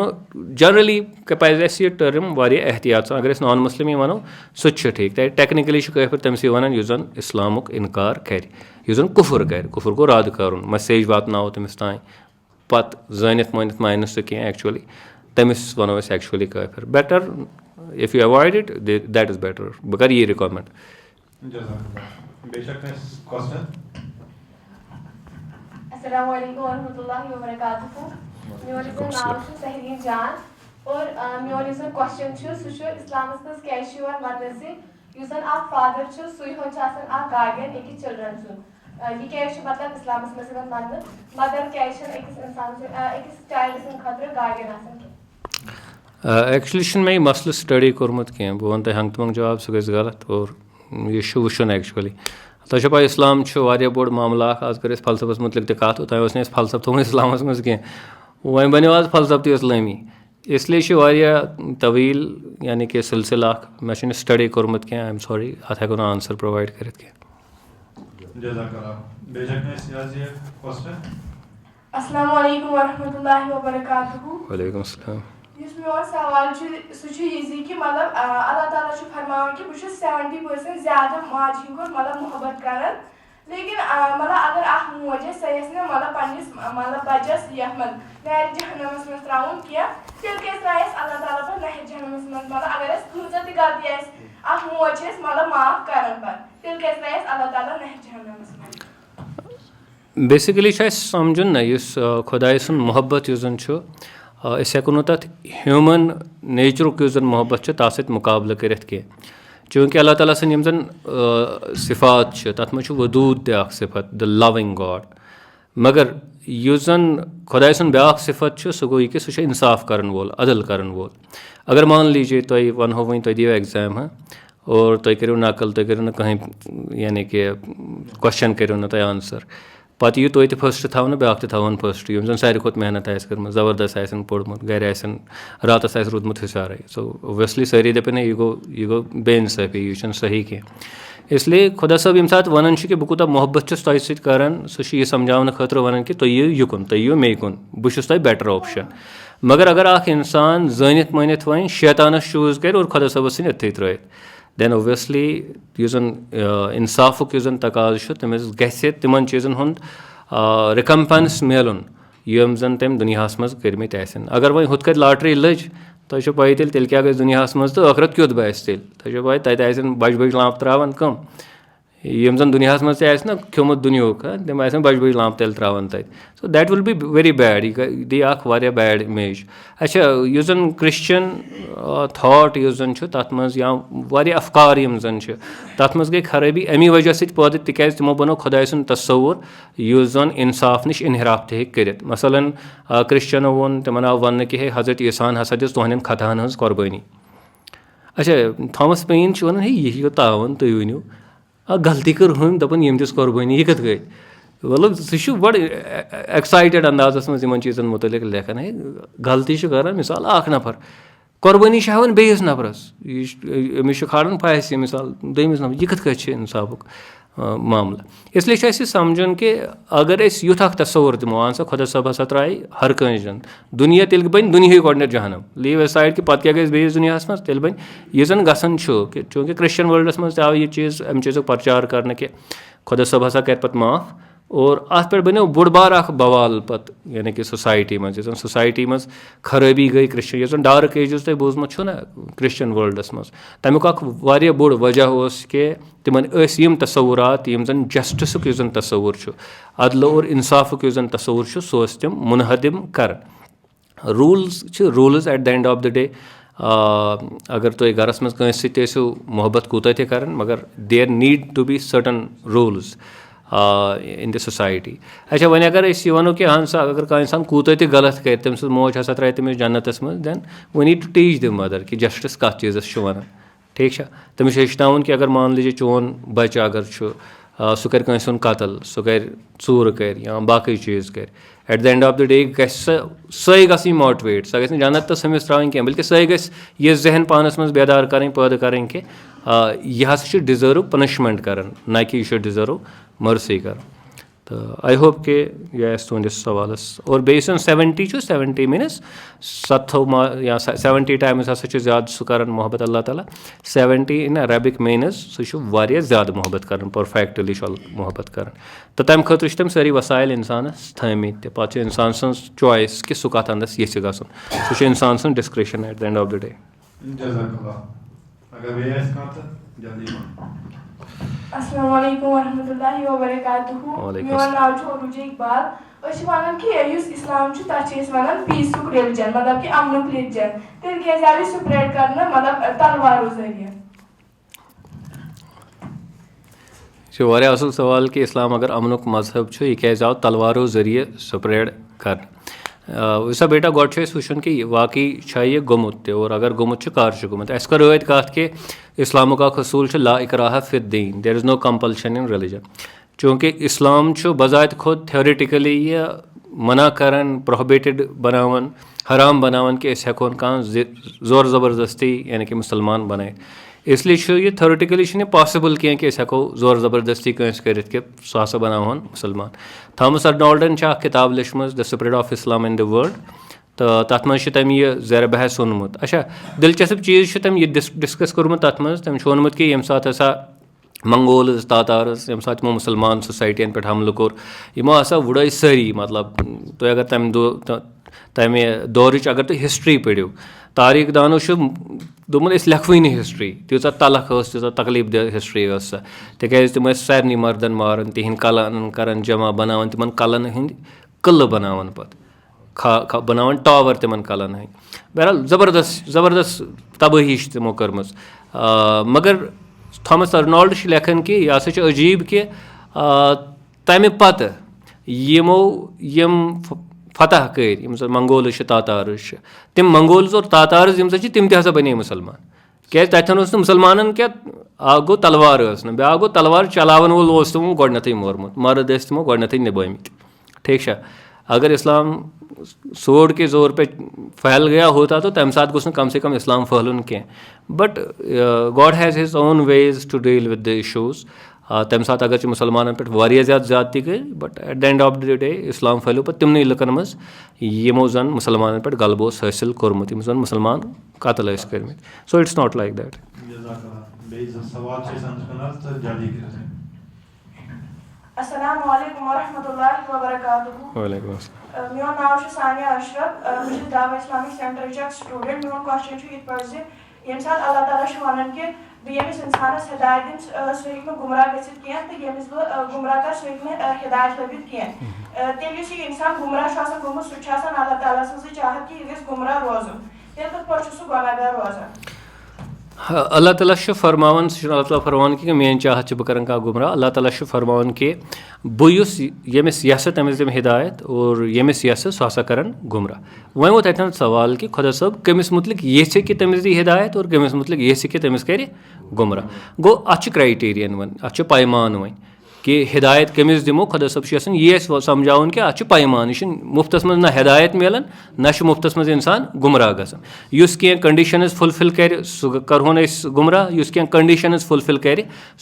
जनरली पज यह टर्म वारिया एहतियात अगर नॉन मुस्लिम वनो सह ठीक टेक्निकली काफिर तमस वन युस जन इस्लामुक इनकार कर युस जन कुफर गो रद्द कर मैसेज वातनाव तमिस तान पत जानित मानित मानस सह कह एक्चुअली तमिस वनो एक्चुअली काफिर better if you avoid it that is better बह कर ये रिकमेंड अस्सलाम वालेकुम वरहमतुल्लाहि वबरकातुहू मेरे नाम सहरीन जान और मेरे क्वेश्चन सह इस्लामस मज क्या मतलब युस अख फादर सह गार्डियन अकिस चिल्ड्रन सुन यह मतलब इस्लामस मज मन मदर क्या अकिस चाइल्ड सद खतर गार्डियन एक्चुअली मे मसल स्टडी कोर्मुत कह बह वन तह हंग तमंग जवाब सह गई गलत और यह वुन एक्चुअली तुम पा इस्लाम बोड़ मामला आज कर फलसफस मुतलिक कत तुम फलसफ थोन इस्लामस मज कह वह बनो आज फलसफ तो इस्लामी इसलिए तवील यानी कि सिलसिला मे स्टडी कोर्मुत कह आई एम सॉरी अत हेको आंसर प्रोवाइड कर अस्सलाम वालेकुम वरहमतुल्लाहि वबरकातुहू वालेकुम अस्सलाम मोर सवाल सह कि मतलब अल्लाह ताला फरमान कि बहुत 70% ज्यादा माज मतलब मोहब्बत कर लेकिन मतलब अगर अख मोज सह मतलब पन्निस मतलब बचस यथ मन नहर जहन्नमस मज त्राउन कह तेल क्या अल्लाह ताला पर नहर जहन्नमस मज मतलब अगर कूच गलती अख मोज मतलब माफ कर तेल क्या अल्लाह ताला नहर जहन्नमस मज बेसिकली समझुन ना खुदाय सुन मोहब्बत हेको तथ ह्यूमन नेचरुक मोहब्बत तथ सत मुकाबल कर चूँकि अल्लाह ताला सम जन सिफात तथ मज वदूद तक सिफत द लविंग गॉड मगर युस जन खुदाय सुन ब्या सिफत सह गो कि सह इंसाफ कर वोल अदल कर वोल अगर मान लीजिए तुम वनो वो तुम दियो एग्जाम और तुम करो नकल तुम करो कहीं यानी कि क्वेश्चन करो ना तुम आंसर पत यू तुम फर्स्ट थो ना ब्या थवन फर्स्ट यम जन सारे खुद मेहनत कर जबरदस्त पोर्मुत गर रात रूदमुत हुशार सो ओबियसली सारी दपन यह गो बेइंसाफी यह सही कह इसलिए खुदा साहब यम सात वन कि बह कूता मोहब्बत तुम सह सह यह समझाने खतर वन कि तुम यू युकुन तुम यू मे कुन बह तुम बेटर ऑप्शन मगर अगर अख इंसान जानित मानित वन शैतानस चूज कर और खुदा साहब सन इतने त्रित देन ओबियसली इंसाफुक तकाज तमिस गि तिमन चीज़न हुंद रिकम्पेंस मिलन यम जन तम दुनिया मज कर्मित अगर वह हुत कत लॉटरी लज तुम पी तेल क्या गई दुनिया मज तो आखरत क्युत बस तेल तुम पी तत बज बज लाप त्रावान कम यम जन दुनिया मज ना खियोमुत दुनियुक तम बज बज लाप तेल त्रावान तत so that will be very bad यह दी वारिया बैड इमेज अच्छा युस जन क्रिश्चियन थॉट युस जन तथ मज या वारिया अफकार यम जन तथ मज गई खराबी अमी वजह सत पद तिकाज तिमो बनो खुदाय सुन तस्वुर युस जन इंसाफ निश इनहराफ तक कर मसलन क्रिश्चियनो वोन तिमन आव वन कि हे हजरत ईसान हसा दिस तुहन खताहन हज कुर्बानी अच्छा थॉमस पेन वन हे यह तावन तुम वनू गलती कर हम दपन यम दिस कुर्बानी यह कत गई मतलब सह बड़ एक्साइटेड अंदाजस मज इन चीज़न मुतलिक लेखन है गलती कर मिसाल अख नफर कुर्बानी हेवन बेस नफरस अमिस खाड़न पास मिसाल दमिस नफर यह कत इंसाफुक मामला इसलिए समझन कि अगर युथ तस्वुर दिमो सा खुदा साहब हसा त्राय हर कह जन दुनिया तेल बन दुनिया गोडनेट जहनम लीव ए साइड कि पत क्या गई बेस दुनिया मज तेल बन यह जन गसन कि चूँकि क्रिश्चियन वर्ल्डस मज आव यह चीज़ अम चीज़ प्रचार कर कि खुदा साहब हसा कर पत माफ और अत पे बनो बोड़ बार बवाल पत यानी कि सोसाइटी मज सोसाइटी मज खराबी गई क्रिश्चियन यह डार्क एजस तुम बोजमुत ना क्रिश्चियन वर्ल्डस मज तमुक वारिया बोड़ वजह कि तिमन यम तस्वुरात यम जन जस्टिसुक यह तस्वुर अदल और इंसाफुक यह तस्वुर सो तिम मुनहदिम कर rules at the end of the day अगर तुम गरस मज कंस सो मोहब्बत कूत ते कर मगर there need to be certain rules in the society. अच्छा वह अगर वो कि हाँ सा अगर कह इंसान कूत ते गलत कर तम मोज हसा त्रा तमिस जन्नतस मज then we need to teach the mother कि जस्टिस कत चीज़ वन ठीक तमिस हेचन कि अगर मान लीजिए चोन बच्चे अगर सह कर कंस कतल सह कर चूर कर या बाकी चीज़ कर eight the end of the day सही गई मोटिवेट सह गई जन्नत तो अमिस त्रा कह बल्कि सही गई जहन पानस मज बेदार करें पैदा करें कि यह हसा डिजर्व पनिशमेंट कर ना कि यह डिजर्व मर्सी कर। तो आई होप कि यह तुंदिस सवाल और बेस 70 मीनस 7 या 70 टाइम्स हसा ज़्यादा सह कर मोहब्बत अल्लाह ताला 70 इन अरबिक मीनस सह ज़्यादा मोहब्बत कर परफेक्टली मोहब्बत कर तो तम खतर तम सारी वसाइल इंसानस थमित पे इंसान सज चॉइस कि सह कत अंदस ये गसन सह इंसान सज discretion eight the end of the day. अस्सलाम वालेकुम वरहमतुल्लाहि व बरकातुहू। मेरा नाम उरुज इकबाल वन कि इस्लाम तक पीसुक रिलीजन मतलब कि अमनुक रिलीजन तेल क्या स्प्रेड कर मतलब तलवारों जरिए। वारिया असल सवाल कि इस्लाम अगर अमनुक मजहब यह क्या आव तलवारों जरिए स्प्रेड कर वैसा बेटा गोट वुन कि वाकई यह गोमुत और अगर गोमुत कर गोमुत अस कर कत कि इस्लामुक असूल ला इकराह फिद दीन there is no compulsion in religion चूँकि इस्लाम बजात खुद थ्योरेटिकली यह मना कर प्रोहिबिटेड बनावन हराम बनावन कि हेकोन कह जोर ज़बरदस्ती यानी कि मुसलमान बनाए इसलिए यह थ्योरेटिकली पॉसिबल कह कि हेको जोर ज़बरदस्ती कंस कर सह हसा बनावन मुसलमान। थॉमस अर्नोल्डन किताब लिखम the spread of Islam in the world तो तथ मज तम यह ज़र बहस वोनमुत। अच्छा दिलचस्प चीज़ तम यह डिस्कस कोर्मुत तथ मज तम वोनमुत कि ये सात हसा मंगोल्स तातार्स ये सात मुसलमान सोसाइटियन पे हमल कोर यमो हसा वुड़े सारी मतलब तो अगर तमे दौरच अगर तुम हिस्ट्री पढ़ो तारीख दानो दोपन लेखवै हिस्ट्री तीचा तलख तीचा तकलीफ दह हिस्ट्री सह तक तम सारे मर्दन मारन तिहद कलन कर जमा बनान तिमन कलन हंद किल बनान पे बनान टावर तिमन कलन हंद बहरहाल ज़बरदस्त तबाही तमो कर्म मगर थॉमस अर्नोल्ड लेखन कि यह हसा अजीब कि तमि पत यमो यम फतह कर मंगोल तातार तम मंगोल्स और तातार तम तसा बने मुसलमान क्या तथन मुसलमान क्या गो तलवार ब्या गो तलवार चलावन वोल तमो गोडनथ मोरमुत मर्द तमो गोडनथ निभामित ठीक अगर इस्लाम सोड के जोर पे फैल गया होता तो तम साथ गोस कम से कम इस्लाम फहलन कह but God has his own ways to deal with the issues तम साथ अगर मुसलमान पे ज्यादती गई but at the end of the day Islam फैलो पे तिमन लुकन मज यमो जन मुसलमान पे गलबो हासिल कोर्मुत यम जन मुसलमान कतल कर्मित so it's not like that. अस्सलाम वालेकुम वरहमतुल्लाहि व बरकातुहू। वालेकुम अस्सलाम। मेरा नाम सानिया अशरफ मुझे दावा इस्लामिक सेंटर स्टूडेंट मे क्वेश्चन ये पे ये अल्लाह ताला वन कि यमिस इंसानस हिदायत दिन सह हेक गुमराह गसित कह तो यमिस बह गुमराह कर सह हेक हिदायत लबित कह तेल इंसान गुमराह गोमुत सह अल्लाह ताला सज चाहत कि यह गुमराह रोजन तेल कत पे सह गुनाहगार रोजान। अल्लाह ताला फरमान अल्लाह ताला फरमान कि मेन चाहत बह कर गुमराह अल्लाह ताला फरमान कि बुस यमिस यस तमिस दिम हिदायत और यमिस यस सह हसा कर गुमराह। वह वो तथन सवाल कि खुदा सब कमिस मुतलिक ये कि तमिस दी हिदायत और कमिस मुतलिक ये कि तमिस कर गुमराह गो अ क्राइटेरियन वन अ पैमान वन कि हिदायत कमिस दिमो खुदा सब ये समझावन कि अ पैमान यह मुफ्तस मज ना हिदायत मिलान ना मुफ्तस मज इंसान गुमराह गसान कह कंडीशन फुलफिल कर सह करहोन गुमराह कह कंडीशन फुलफिल कर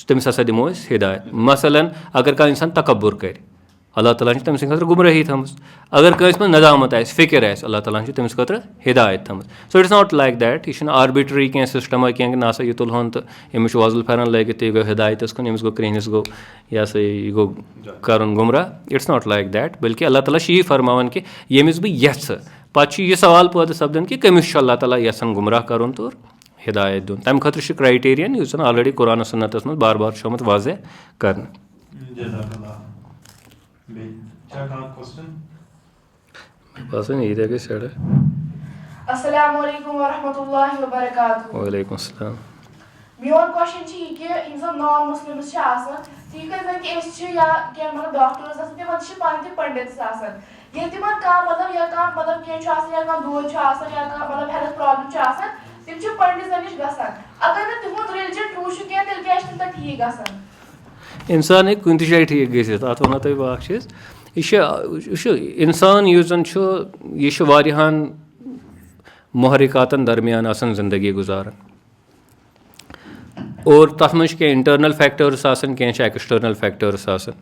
तमिस हसा दिमो हिदायत मसलन अगर कह इंसान तकब्बुर कर अल्लाह ताला तम खतर गुमराही थम अगर कंस में नदामत फिक्र अल्लाह ताला तमिस खतर हिदायत थम सो इट्स नॉट लाइक दैट यह आर्बिट्री कह सिस्टम कह ना सा यह तुलहन तो अमिस वजुल फैरन लगित यह गो हिदायत कुन अमिस गो क्रिहनिस गो यह सा यह गो कर गुमराह इट्स नॉट लाइक दैट बल्कि अल्लाह ताला यही फरमान कि यमिस बह यस पे यह सवाल पैदा सपदन कि कमिस अल्लाह ताला यसान गुमराह कर तो हिदायत दिन तम खतर क्राइटेरियन यह ऑलरेडी कुरान सुन्नतस मज बार बार आमुत वाज़े कर। अस्सलाम Assalamu alaikum wa rahmatullahi wa barakatuh. वालेकुम अस्सलाम. Mion question chi ki insan non Muslims chi asan ti ka zan ki is chi ya ke matlab doctors asan te mat chi pan te pandits asan ye ti man ka matlab ya ka matlab ke chi asan ya ka dod chi asan ya ka matlab health problem chi asan tim chi pandits anish gasan agar na timon religion true chu ke tel ke ashtin ta theek gasan इंसान है कुछ जाए ठीक गई अत one तुम बा चीज यह इंसान यह वारियान महरिकातन दरमियान आसन जिंदगी गुजारान और तथ मज क्या इंटरनल फैक्टर्स आसन क्या एक्सटर्नल फैक्टर्स आसन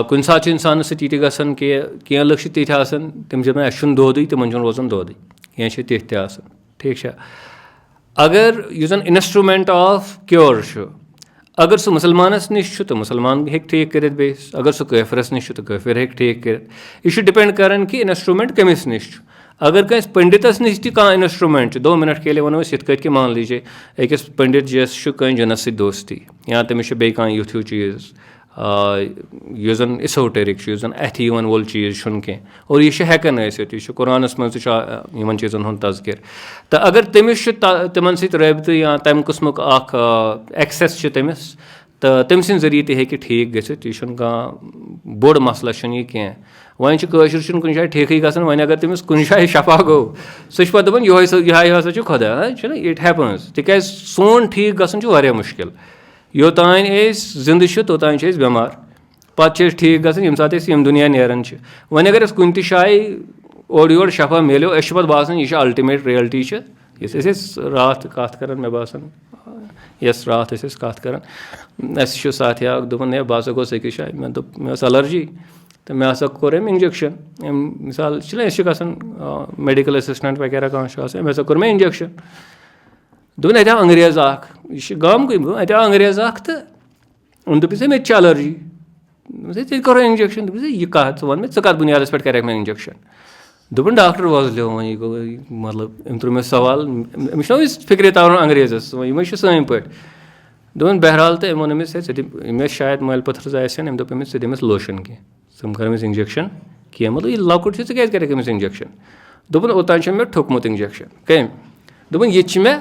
कुन सात इंसान सती गसान क्या लग तिथ आसन तम दिन दोदे तिमन रोजान दोदे क्या तिथ आसन ठीक अगर यह जन इंस्ट्रूमेंट ऑफ क्योर अगर सह मुसलमानस निश तो मुसलमान हे ठीक कर बेस अगर सह काफिरस निश तो काफिर हे ठीक कर यह डिपेंड करान कि इंस्ट्रूमेंट कमिस निश अगर कंस पंडितस निश तह इंस्ट्रूमेंट 2 मिनट के लिए वनो ये कि मान लीजिए अकिस पंडित जस कहीं जनस सह दोस्ती या तमिस बे युथ चीज़ यह जन इसोटेरिक यह जन अथि वन वोल चीज़ कह और यह हेकन यह कुरानस मज इन चीज़न हूँ तज़किर तो अगर तमिस तिमन सत रबत या तम किस्मुक एक्सेस तमिस तो तम सद जरिए तक ठीक गि बोड़ मसला यह कह वन कशर कुछ जाए ठीक ग वन अगर तमिस कुछ जाए शफा गो सह पे दपान यह हसा खुदा इट हैपन्स तिक सोन ठीक गसन मुश्किल योतान जिंद तोतान बेमार पे ठीक ग ये सात दुनिया नेरान वन अगर कुन जाए ओर योर शफा मिलो पे बासान यह अल्टिमेट रियलिटी रात कत कर मे बासान यस रात कत कर साथ दोपन बह हसा गोस अकिस जाए मे दोप मे अलर्जी तो मे हसा कोर इंजेक्शन मिसाल ग मेडिकल असिस्टेंट वगैरह कह मे हसा कोर मे इंजेक्शन दोपन अत अंग्रेज यह गामक अत अंग्रेज तो दोपस मे अलर्जी ते करो इंजेक्शन यह कत वन मे कत बुनियाद पे कर मे इंजेक्शन दोपन डॉक्टर वजलो वो गो मतलब अम त्रो मे सवाल अमिस फिक्रे तवन अंग्रेजस यम सन पे दोपन बहरहाल तो वो अमिस शायद मल पथर आसन अम दोप अमिस लोशन कह सम कर अमिस इंजेक्शन कह मतलब यह लकुट क्या कर अमिस इंजेक्शन दोपन ओतान मे ठुकमुत इंजेक्शन कम दोपन ये मे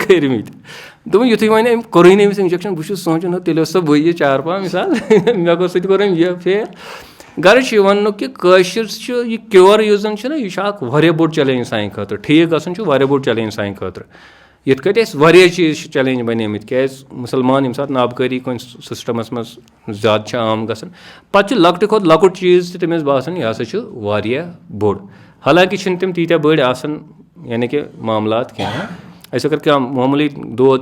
कर्मित दोपन youth one core Amish injection बह सोचान तेल सा बह चार पा मिसाल मे गो सर यह फेल गर्ज वन कि यह क्योर यह बोड़ चैलेंज सान खतर ठीक गसन बोड़ चैलेंज सान खतर यथ कट चीज़ चैलेंज बने क्या मुसलमान यम सात नाबकारी कुछ सिस्टमस मज ज्यादा आम गसन पे लकट खोत लकुट चीज़ तमिस बासान यह हसा बोड़ हालांकि तम तीत्या बड़ आसन यानी कि मामलात क्या अगर क्या मामूली दोद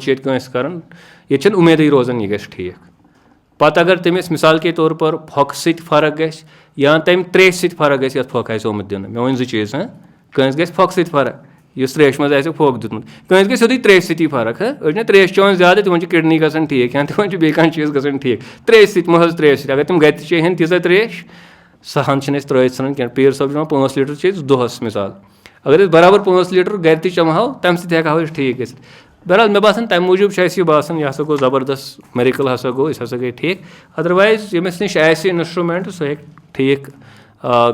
कर ये उम्मीद रोजान यह गि ठीक पत अगर तमिस मिसाल के तौर पर फोक सत फर्क गि या तम त्रेश सत फर्क गि फोक आमत दिन मे वन 2 चीज़ कंस गि फोक सत फर्क इस त्रेश मज फोक दुतमुत कंस गि सोदी त्रेश सती फर्क अड़ त्रेश चेवन ज्यादा तिमन किडनी गसान ठीक या तिमन बे चीज़ गसान ठीक त्रेश सत महज त्रेश सत अगर तुम गर चेहन तीजा त्रेश सहन त्रित सान क्या पीर साहब 5 लीटर चीज दोहस मिसाल अगर बराबर 5 लीटर गर चमहो तम सो ठीक गि बहरहाल मे बासान तम मूजूब यह बासान यह हसा गो ज़बरदस्त मेरिकल हसा गो यह हसा गई ठीक अदरवाइज यमिस निश इंस्ट्रूमेंट सह हे ठीक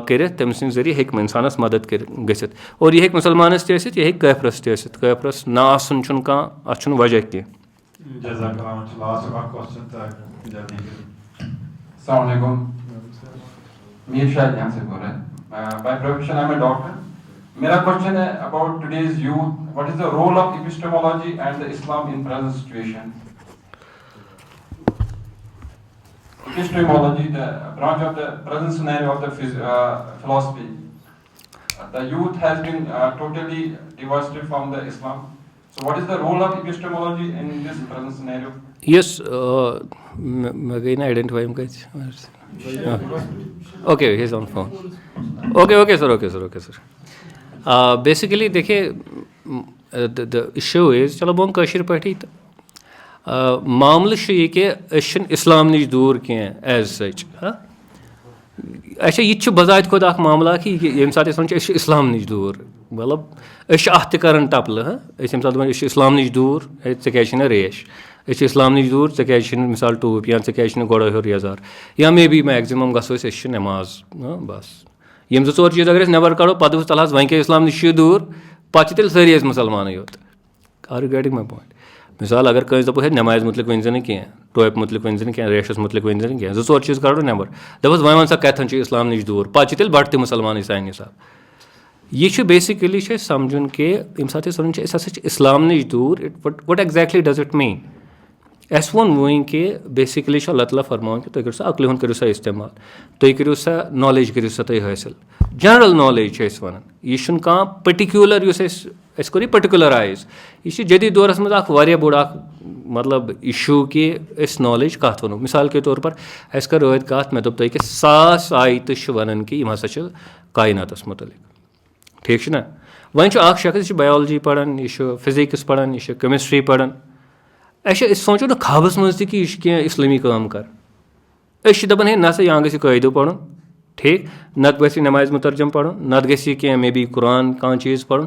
कर तम सद जरिए हे इंसानस मदद गसित और यह मुसलमानस तह यह काफिरस काफिरस ना आसन अत वजह कह मीर शाहिद यहाँ से बोल रहे हैं। By profession I am a doctor. मेरा क्वेश्चन है about today's youth, what is the role of epistemology and the Islam in present situation? Epistemology, the branch of the present scenario of the philosophy. The youth has been totally divorced from the Islam. So what is the role of epistemology in this present scenario? Yes, again identify him guys. Okay, he's on phone. Okay sir. Basically देखिए the issue is चलो बोम कशिर पढ़ी मामल ये कि इस्लाम नश दूर कह as such अच्छा यह बजात खुद मामला कि ये सात इस्लाम नश दूर मतलब अत कर टपल ये सात इस्लाम नश दूर क्या रेश इस्लाम नश दूर क्या मिसाल टूप या क्या गोड़ हेर यजार या मे बी मैक्सिमम गो नमाज बस यम 2-4 चीज़ अगर नबर कड़ो पद तल वन क्या इस्लाम नश दूर पे तेल सारी मुसलमान योत आर गेटिंग माई पॉइंट मिसाल अगर कंस दपो है नमाज मुतलिक वन कह टोप मुतलिक वन कह रेशस मुतलिक वन कह 2-4 चीज़ कड़ो नबर दपस वन सा कथन इस्लाम नश दूर पे तेल बट मुसलमान सान हिसाब यह बेसिकली समझुन कि यम सात इस्लाम नश दूर what exactly does it mean अस वो वहीं कि बेसिकली अल्लाह ताला फरमान कि तुम करो अक्ल करो सा इस्तेमाल तुम करो सा नॉलेज करो सा तुम हासिल जनरल नॉलेज वन यह कह पर्टिकुलर कोर पर्टिकुलराइज यह जदीद दौरस मज बोड़ मतलब इशू कि नॉलेज कत वो मिसाल के तौर पर अस कर रत कत मे दोप तुम कि 100 आयत वन कि हम हसा कायनातस मुतलिक ठीक ना वन शख्स बायोलॉजी पढ़ान यह फिजिक्स पढ़ान यह केमिस्ट्री पढ़ान अस सोचो ना ख्वाबस मज कि यह इस्लामी काम कर दपान है ना सा यहाँ गो कायदो पढ़ ठीक नत गि नमाज मुतरजम पढ़ नत गि मे बी कुरान कह चीज़ पढ़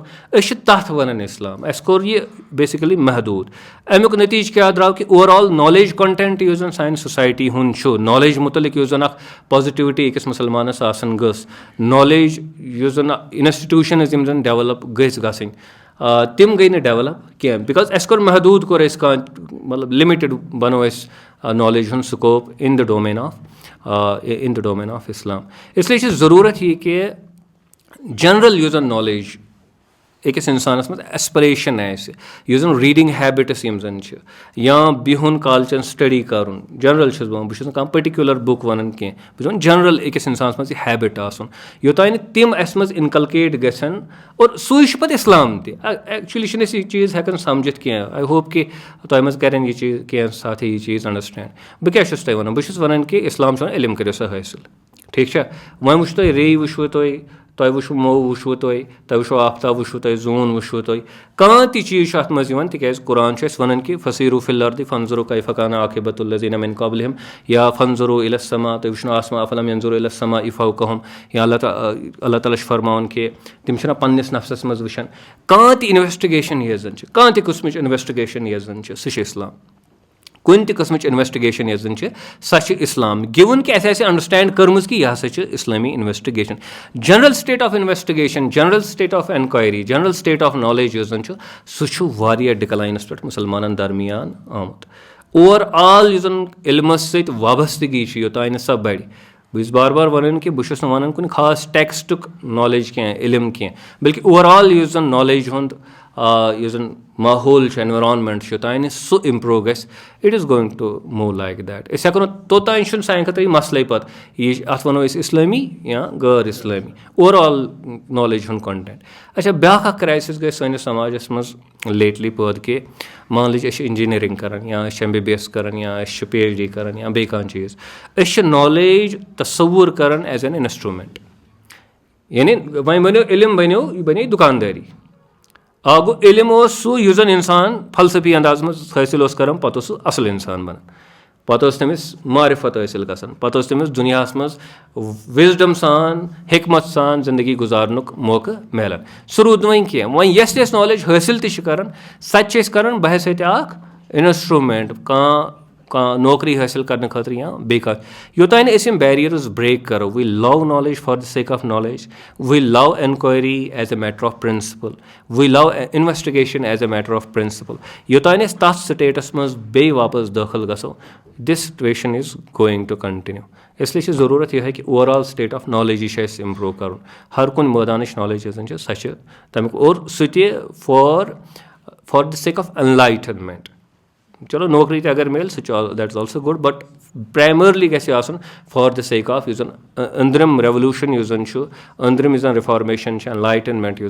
तथ वन इस्लाम अस कोर यह बेसिकली महदूद अमुक नतीज क्या द्राव कि ओवरऑल नॉलेज कंटेंट यु जन सान सोसाइटी हुंद नॉलेज मुतलिक यु जन पॉजिटिविटी अकिस मुसलमानस आसन गस नॉलेज यु जन इंस्टीट्यूशनस यम जन डेवलप गई तिम गई डेवलप क्या बिकॉज अस कोर महदूद कोर मतलब लिमिटेड बनो नॉलेज हुंद scope in the domain of Islam इसलिए ज़रूरत यह कि जनरल यु जन नॉलेज अकिस इंसानस मज एस्पिरेशन आस रीडिंग हैबिट्स यम जन या बिहुन कालचन स्टडी करुन जनरल बहुत कह पर्टिकुलर बुक वन कह बहुत जनरल अकिस इंसानस मज हैबिट आसन योतान तिम अस मज इनकलकेट गसन और सू पे इस्लाम एक्चुअली यह चीज़ हेकन समझित कह आई होप कि तुम मज करें यह चीज़ कह साथ यह चीज़ अंडरस्टैंड बह क्या तुम वन बहुत वन कि इस्लाम इल्म करो सा हासिल ठीक वन वो तुम रे वो तुम वो मो वो तुम वो आफ्ताब वो तुम जून वो तुम कह चीज़ अत मज तिक कुरान वन कि फसीरू फिल अर्द फंजुरु कैफ कान आकिबतुल्लज़ीना मिन क़ब्लिहिम या फंजुरु इलस्समा तुम वो आसमा अफलम यंजुरु इलस्समा फौक़हुम या अल्लाह ताला फरमान कि तिम पन्निस नफ्सस मज वुचान कह इन्वेस्टिगेशन यह जन कह किस्म इन्वेस्टिगेशन यह जन सह इस्लाम कुन किस्म इन्वेस्टिगेशन यह जन सह इस्लाम गिवन कि अस अंडरस्टैंड कर्मज कि यह हसा इस्लामी investigation general state of investigation general state of enquiry general state of knowledge यह जन सह डिक्लाइनस पे मुसलमान दरमियान आमुत ओवरऑल यह जन इल्मस सत वाबस्तगी योतान सह बढ़ बस बार बार वन कि बहुत वन कुछ खास टेक्स्टुक नॉलेज कह इल्म कह बल्कि ओवरऑल यह जन नॉलेज हुंद यह जन माहौल एनवायरनमेंट योतान सह इम्प्रूव गस it is going to move like that अस हेको तोतान सान खतर मसले पे यह अत वनो इस्लामी या गैर इस्लामी ओवरऑल नॉलेज हुंद कंटेंट अच्छा ब्याख क्राइसिस गई सानिस समाजस मज लेटली पैद कि मान लीजिए इंजीनियरिंग करान या MBBS करान या PhD करान या बे कह चीज़ नॉलेज तस्वुर करान एज एन इंस्ट्रूमेंट यानी वन बनो इल्म बने दुकानदारी आ गो इल्म सू यु जन इंसान फलसफी अंदाज में हासिल करान पे असल इंसान बन पे तमिस मारिफत हासिल गसान पे तमिस दुनिया मज विजडम सान हिकमत सान जिंदगी गुजारनुक मौका मिलान सह रूद वह कह वह यस नॉलेज हासिल तरान सह करान बहसत इंस्ट्रूमेंट कह नौकरी हासिल करने खतर या बे योतान अम बैरियर्स ब्रेक करो we love knowledge for the sake of knowledge we love enquiry as a matter of principle we love investigation as a matter of principle योतान तथ स्टेटस मज बे वापस दाखिल गो this situation is going to continue इसलिए ज़रूरत यह है कि ओवरऑल स्टेट ऑफ नॉलेज यह इम्प्रूव कर हर कुन मैदान नॉलेज सह तमिक और सह for the sake of enlightenment चलो नौकरी अगर मिल that is also good but primarily गन फॉर द सेक ऑफ यु अंदरम रेवोल्यूशन यु अंदरम यु रिफॉर्मेशन एनलाइटनमेंट यु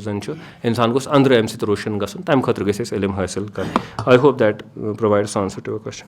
इंसान गोस अंदर अम रोशन गन तम खतर गस इल्म हासिल कर I hope that provides answer to your question